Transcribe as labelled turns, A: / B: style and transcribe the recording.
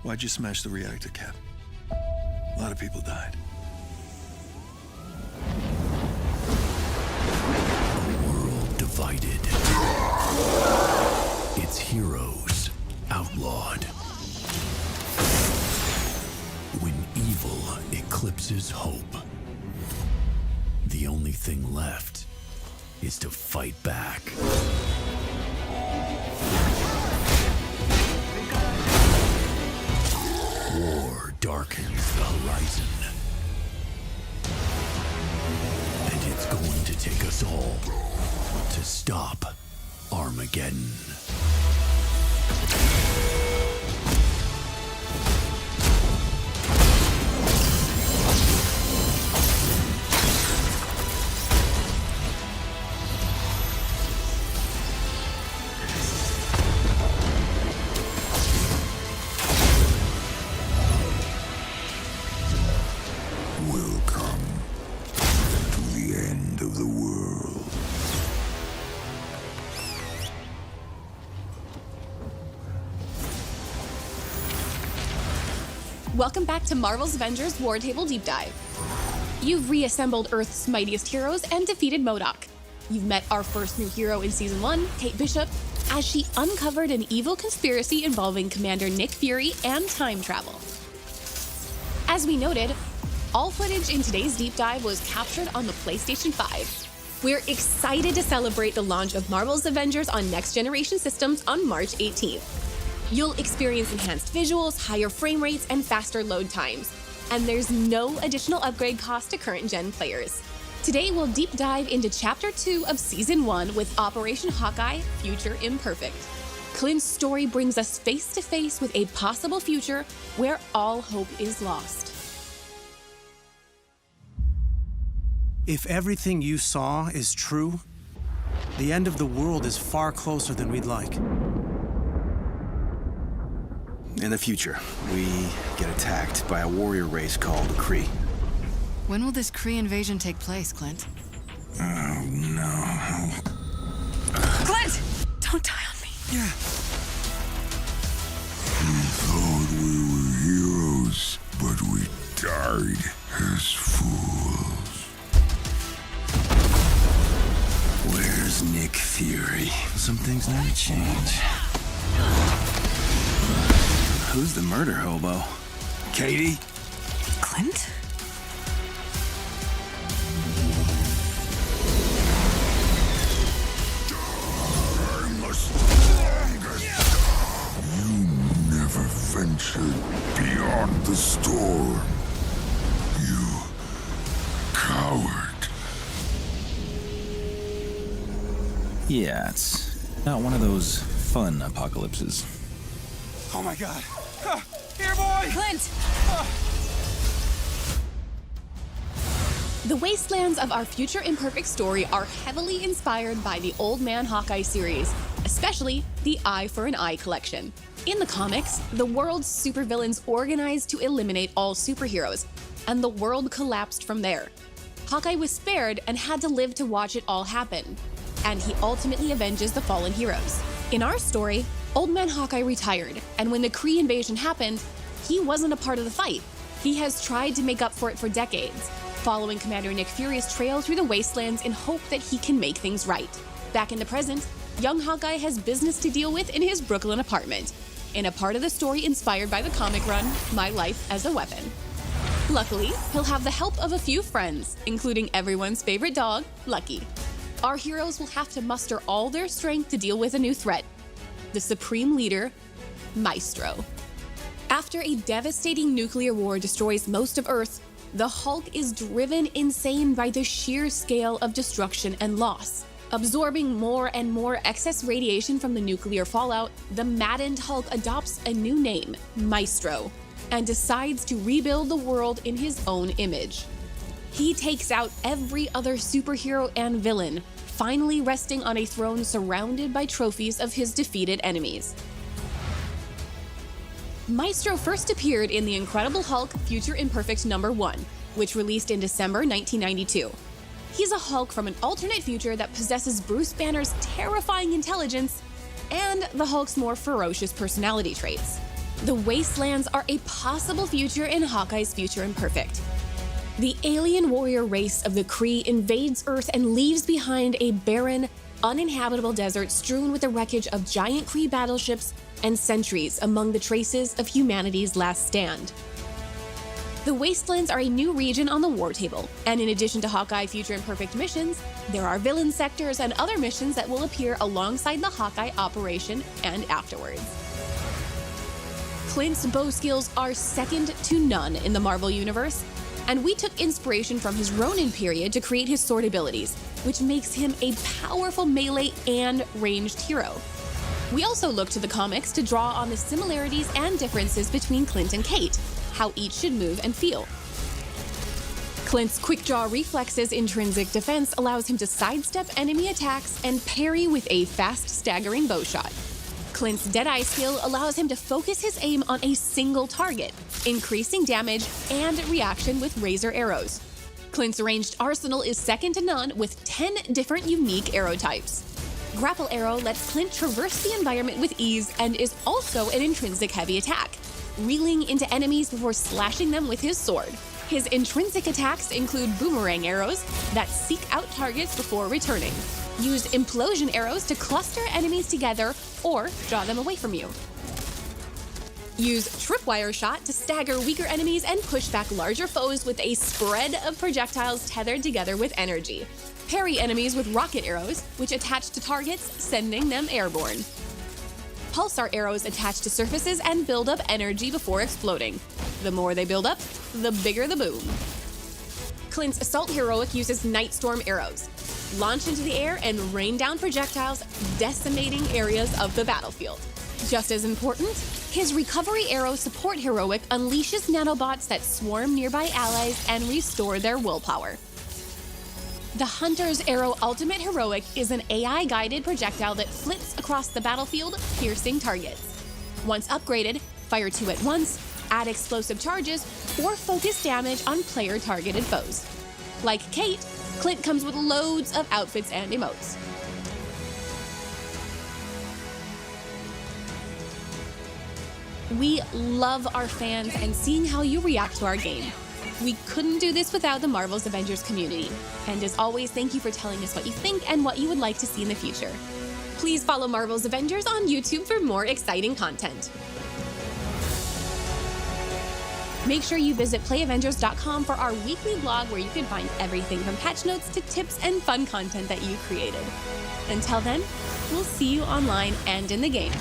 A: Why'd you smash the reactor, Cap? A lot of people died.
B: A world divided. Its heroes outlawed. When evil eclipses hope, the only thing left is to fight back. War darkens the horizon. And it's going to take us all to stop Armageddon.
C: Welcome back to Marvel's Avengers War Table Deep Dive. You've reassembled Earth's mightiest heroes and defeated MODOK. You've met our first new hero in Season 1, Kate Bishop, as she uncovered an evil conspiracy involving Commander Nick Fury and time travel. As we noted, all footage in today's deep dive was captured on the PlayStation 5. We're excited to celebrate the launch of Marvel's Avengers on next-generation systems on March 18th. You'll experience enhanced visuals, higher frame rates, and faster load times. And there's no additional upgrade cost to current-gen players. Today, we'll deep dive into Chapter 2 of Season 1 with Operation Hawkeye, Future Imperfect. Clint's story brings us face-to-face with a possible future where all hope is lost.
D: If everything you saw is true, the end of the world is far closer than we'd like.
E: In the future, we get attacked by a warrior race called the Kree.
F: When will this Kree invasion take place, Clint?
E: Oh, no.
F: Clint! Don't die on me.
D: Yeah.
G: We thought we were heroes, but we died as fools.
E: Where's Nick Fury? Some things never change. Who's the murder hobo? Katie?
F: Clint?
G: I'm the strongest. You never ventured beyond the storm. You coward.
E: Yeah, it's not one of those fun apocalypses.
D: Oh my God. Here, boy!
F: Clint!
C: The wastelands of our Future Imperfect story are heavily inspired by the Old Man Hawkeye series, especially the Eye for an Eye collection. In the comics, the world's supervillains organized to eliminate all superheroes, and the world collapsed from there. Hawkeye was spared and had to live to watch it all happen, and he ultimately avenges the fallen heroes. In our story, Old Man Hawkeye retired, and when the Kree invasion happened, he wasn't a part of the fight. He has tried to make up for it for decades, following Commander Nick Fury's trail through the wastelands in hope that he can make things right. Back in the present, young Hawkeye has business to deal with in his Brooklyn apartment, in a part of the story inspired by the comic run, My Life as a Weapon. Luckily, he'll have the help of a few friends, including everyone's favorite dog, Lucky. Our heroes will have to muster all their strength to deal with a new threat, the Supreme Leader, Maestro. After a devastating nuclear war destroys most of Earth, the Hulk is driven insane by the sheer scale of destruction and loss. Absorbing more and more excess radiation from the nuclear fallout, the maddened Hulk adopts a new name, Maestro, and decides to rebuild the world in his own image. He takes out every other superhero and villain, finally resting on a throne surrounded by trophies of his defeated enemies. Maestro first appeared in The Incredible Hulk Future Imperfect #1, which released in December 1992. He's a Hulk from an alternate future that possesses Bruce Banner's terrifying intelligence and the Hulk's more ferocious personality traits. The Wastelands are a possible future in Hawkeye's Future Imperfect. The alien warrior race of the Kree invades Earth and leaves behind a barren, uninhabitable desert strewn with the wreckage of giant Kree battleships and sentries among the traces of humanity's last stand. The Wastelands are a new region on the war table, and in addition to Hawkeye Future Imperfect missions, there are villain sectors and other missions that will appear alongside the Hawkeye operation and afterwards. Clint's bow skills are second to none in the Marvel Universe, and we took inspiration from his Ronin period to create his sword abilities, which makes him a powerful melee and ranged hero. We also looked to the comics to draw on the similarities and differences between Clint and Kate, how each should move and feel. Clint's quick-draw reflexes' intrinsic defense allows him to sidestep enemy attacks and parry with a fast, staggering bow shot. Clint's Deadeye skill allows him to focus his aim on a single target, increasing damage and reaction with razor arrows. Clint's ranged arsenal is second to none with 10 different unique arrow types. Grapple Arrow lets Clint traverse the environment with ease and is also an intrinsic heavy attack, reeling into enemies before slashing them with his sword. His intrinsic attacks include boomerang arrows that seek out targets before returning. Use implosion arrows to cluster enemies together or draw them away from you. Use tripwire shot to stagger weaker enemies and push back larger foes with a spread of projectiles tethered together with energy. Parry enemies with rocket arrows, which attach to targets, sending them airborne. Pulsar arrows attach to surfaces and build up energy before exploding. The more they build up, the bigger the boom. Clint's Assault Heroic uses Night Storm arrows. Launch into the air and rain down projectiles, decimating areas of the battlefield. Just as important, his Recovery Arrow Support Heroic unleashes nanobots that swarm nearby allies and restore their willpower. The Hunter's Arrow Ultimate Heroic is an AI-guided projectile that flits across the battlefield, piercing targets. Once upgraded, fire 2 at once, add explosive charges, or focus damage on player-targeted foes. Like Kate, Clint comes with loads of outfits and emotes. We love our fans and seeing how you react to our game. We couldn't do this without the Marvel's Avengers community. And as always, thank you for telling us what you think and what you would like to see in the future. Please follow Marvel's Avengers on YouTube for more exciting content. Make sure you visit playavengers.com for our weekly blog where you can find everything from patch notes to tips and fun content that you created. Until then, we'll see you online and in the game.